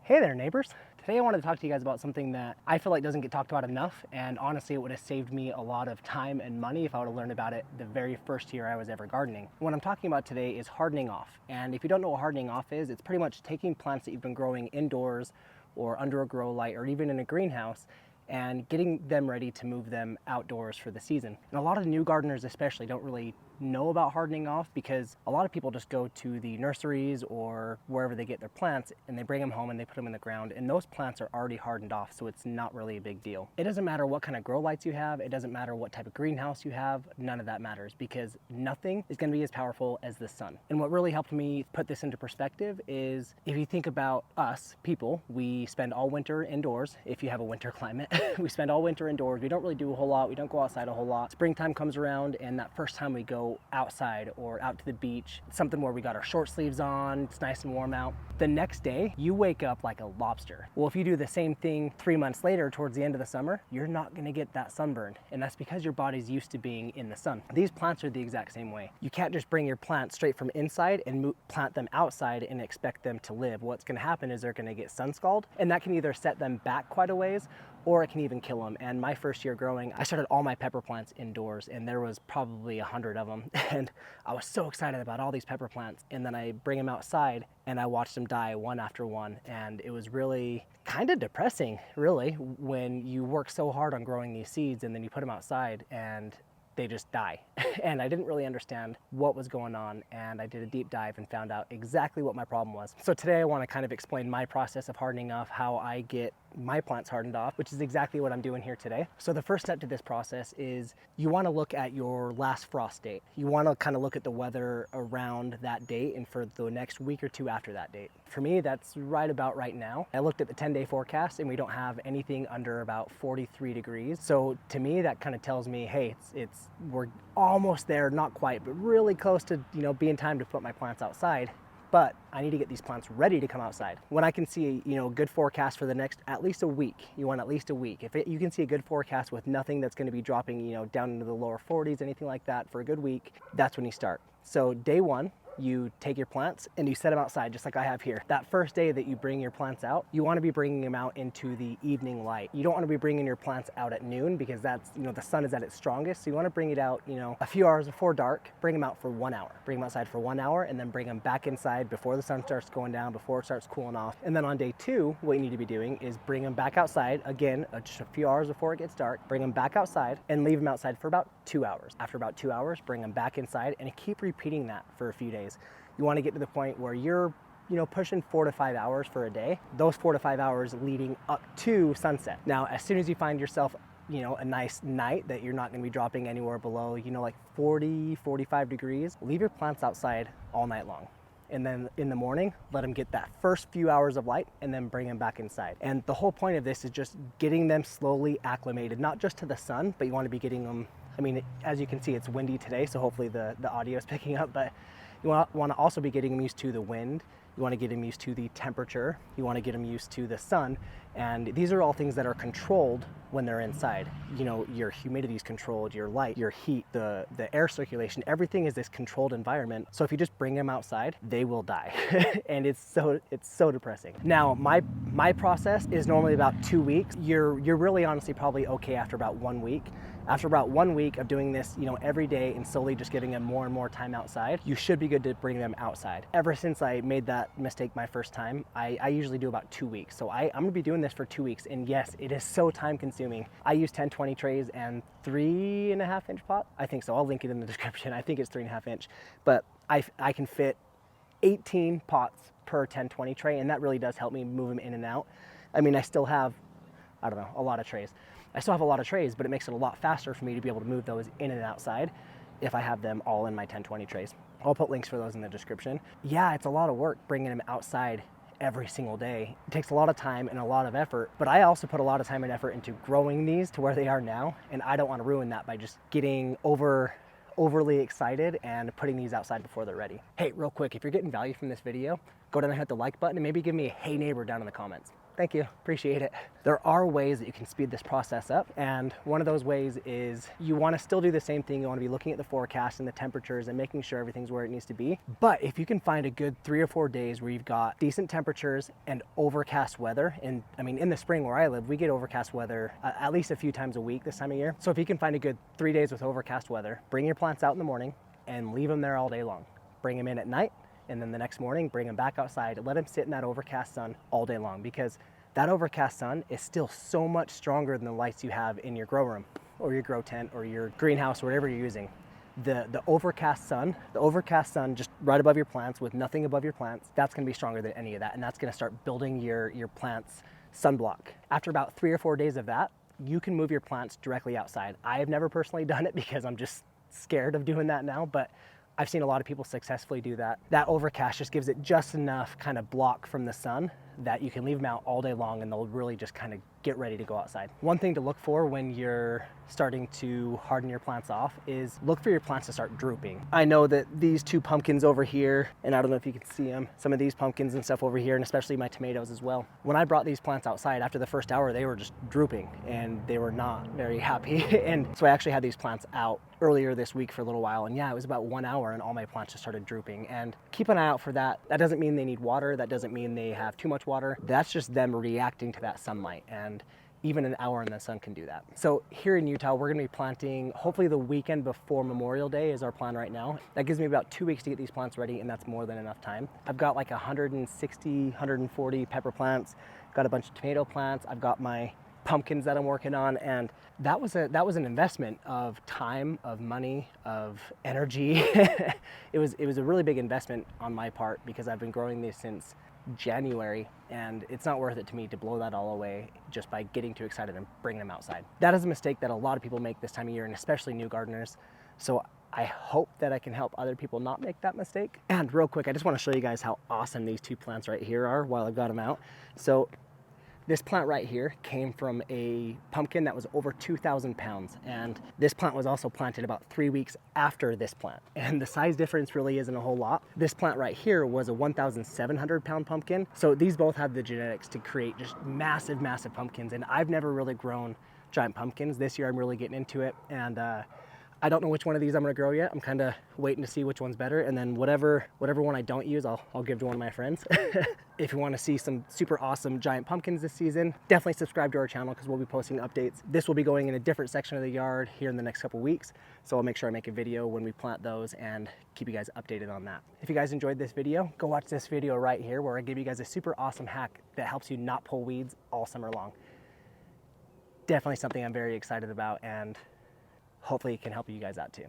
Hey there, neighbors. Today I wanted to talk to you guys about something that I feel like doesn't get talked about enough, and honestly it would have saved me a lot of time and money if I would have learned about it the very first year I was ever gardening. What I'm talking about today is hardening off, and if you don't know what hardening off is, it's pretty much taking plants that you've been growing indoors or under a grow light or even in a greenhouse and getting them ready to move them outdoors for the season. And a lot of new gardeners especially don't really know about hardening off because a lot of people just go to the nurseries or wherever they get their plants and they bring them home and they put them in the ground, and those plants are already hardened off, so it's not really a big deal. It doesn't matter what kind of grow lights you have, it doesn't matter what type of greenhouse you have, none of that matters because nothing is going to be as powerful as the sun. And what really helped me put this into perspective is if you think about us people, we spend all winter indoors. If you have a winter climate, we spend all winter indoors. We don't really do a whole lot. We don't go outside a whole lot. Springtime comes around, and that first time we go outside or out to the beach, something where we got our short sleeves on, it's nice and warm out. The next day, you wake up like a lobster. Well, if you do the same thing 3 months later towards the end of the summer, you're not gonna get that sunburn. And that's because your body's used to being in the sun. These plants are the exact same way. You can't just bring your plants straight from inside and plant them outside and expect them to live. What's gonna happen is they're gonna get sun scald, and that can either set them back quite a ways or it can even kill them. And my first year growing, I started all my pepper plants indoors, and there was probably 100 of them. And I was so excited about all these pepper plants. And then I bring them outside and I watched them die one after one. And it was really kind of depressing, really, when you work so hard on growing these seeds and then you put them outside and they just die. And I didn't really understand what was going on, and I did a deep dive and found out exactly what my problem was. So today I want to kind of explain my process of hardening off, how I get my plants hardened off, which is exactly what I'm doing here today. So the first step to this process is you want to look at your last frost date. You want to kind of look at the weather around that date and for the next week or two after that date. For me, that's right about right now. I looked at the 10-day forecast and we don't have anything under about 43 degrees. So to me, that kind of tells me, hey, we're almost there, not quite, but really close to, being time to put my plants outside. But I need to get these plants ready to come outside. When I can see, good forecast for the next at least a week, you want at least a week. If you can see a good forecast with nothing that's going to be dropping, down into the lower 40s, anything like that for a good week, that's when you start. So day one, you take your plants and you set them outside just like I have here. That first day that you bring your plants out, you want to be bringing them out into the evening light. You don't want to be bringing your plants out at noon because that's, the sun is at its strongest. So you want to bring it out, a few hours before dark, bring them out for 1 hour. Bring them outside for 1 hour and then bring them back inside before the sun starts going down, before it starts cooling off. And then on day two, what you need to be doing is bring them back outside again, just a few hours before it gets dark, bring them back outside and leave them outside for about 2 hours. After about 2 hours, bring them back inside and keep repeating that for a few days. You want to get to the point where you're, pushing 4 to 5 hours for a day, those 4 to 5 hours leading up to sunset. Now, as soon as you find yourself, a nice night that you're not going to be dropping anywhere below, like 40, 45 degrees, leave your plants outside all night long. And then in the morning, let them get that first few hours of light and then bring them back inside. And the whole point of this is just getting them slowly acclimated, not just to the sun, but you want to be getting them, as you can see, it's windy today, so hopefully the audio is picking up, but you want to also be getting them used to the wind. You want to get them used to the temperature. You want to get them used to the sun. And these are all things that are controlled when they're inside. Your humidity is controlled, your light, your heat, the air circulation, everything is this controlled environment. So if you just bring them outside, they will die. And it's so depressing. Now, my process is normally about 2 weeks. You're really honestly probably okay after about 1 week. After about 1 week of doing this, every day and slowly just giving them more and more time outside, you should be good to bring them outside. Ever since I made that mistake my first time, I usually do about 2 weeks. So I'm gonna be doing this for 2 weeks, and yes, it is so time consuming. I use 10-20 trays and 3.5 inch pot. I think so, I'll link it in the description. I think it's 3.5 inch, but I can fit 18 pots per 10-20 tray, and that really does help me move them in and out. I still have, a lot of trays. I still have a lot of trays, but it makes it a lot faster for me to be able to move those in and outside if I have them all in my 10-20 trays. I'll put links for those in the description. Yeah, it's a lot of work bringing them outside every single day. It takes a lot of time and a lot of effort, but I also put a lot of time and effort into growing these to where they are now, and I don't want to ruin that by just getting overly excited and putting these outside before they're ready. Hey, real quick, if you're getting value from this video, go down and hit the like button and maybe give me a hey neighbor down in the comments. Thank you, appreciate it. There are ways that you can speed this process up, and one of those ways is you want to still do the same thing. You want to be looking at the forecast and the temperatures and making sure everything's where it needs to be. But if you can find a good 3 or 4 days where you've got decent temperatures and overcast weather, and I mean in the spring where I live, we get overcast weather at least a few times a week this time of year. So if you can find a good 3 days with overcast weather, bring your plants out in the morning and leave them there all day long. Bring them in at night, and then the next morning bring them back outside. Let them sit in that overcast sun all day long, because that overcast sun is still so much stronger than the lights you have in your grow room or your grow tent or your greenhouse or whatever you're using. The overcast sun just right above your plants with nothing above your plants, that's gonna be stronger than any of that, and that's gonna start building your plants sunblock. After about 3 or 4 days of that, you can move your plants directly outside. I have never personally done it because I'm just scared of doing that now, but I've seen a lot of people successfully do that. That overcast just gives it just enough kind of block from the sun that you can leave them out all day long and they'll really just kind of get ready to go outside. One thing to look for when you're starting to harden your plants off is look for your plants to start drooping. I know that these 2 pumpkins over here, and I don't know if you can see them, some of these pumpkins and stuff over here, and especially my tomatoes as well. When I brought these plants outside after the first hour, they were just drooping and they were not very happy. And so I actually had these plants out earlier this week for a little while, and yeah, it was about 1 hour and all my plants just started drooping. And keep an eye out for that. That doesn't mean they need water. That doesn't mean they have too much water. That's just them reacting to that sunlight, and even an hour in the sun can do that. So here in Utah, we're gonna be planting hopefully the weekend before Memorial Day is our plan right now. That gives me about 2 weeks to get these plants ready, and that's more than enough time. I've got like 160, 140 pepper plants, got a bunch of tomato plants, I've got my pumpkins that I'm working on, and that was an investment of time, of money, of energy. It was a really big investment on my part because I've been growing these since January, and it's not worth it to me to blow that all away just by getting too excited and bringing them outside. That is a mistake that a lot of people make this time of year, and especially new gardeners. So I hope that I can help other people not make that mistake. And real quick, I just want to show you guys how awesome these 2 plants right here are while I've got them out. So this plant right here came from a pumpkin that was over 2,000 pounds. And this plant was also planted about 3 weeks after this plant. And the size difference really isn't a whole lot. This plant right here was a 1,700 pound pumpkin. So these both have the genetics to create just massive, massive pumpkins. And I've never really grown giant pumpkins. This year I'm really getting into it. And I don't know which one of these I'm gonna grow yet. I'm kind of waiting to see which one's better, and then whatever one I don't use, I'll give to one of my friends. If you want to see some super awesome giant pumpkins this season, definitely subscribe to our channel because we'll be posting updates. This will be going in a different section of the yard here in the next couple weeks, so I'll make sure I make a video when we plant those and keep you guys updated on that. If you guys enjoyed this video, go watch this video right here where I give you guys a super awesome hack that helps you not pull weeds all summer long. Definitely something I'm very excited about, and hopefully it can help you guys out too.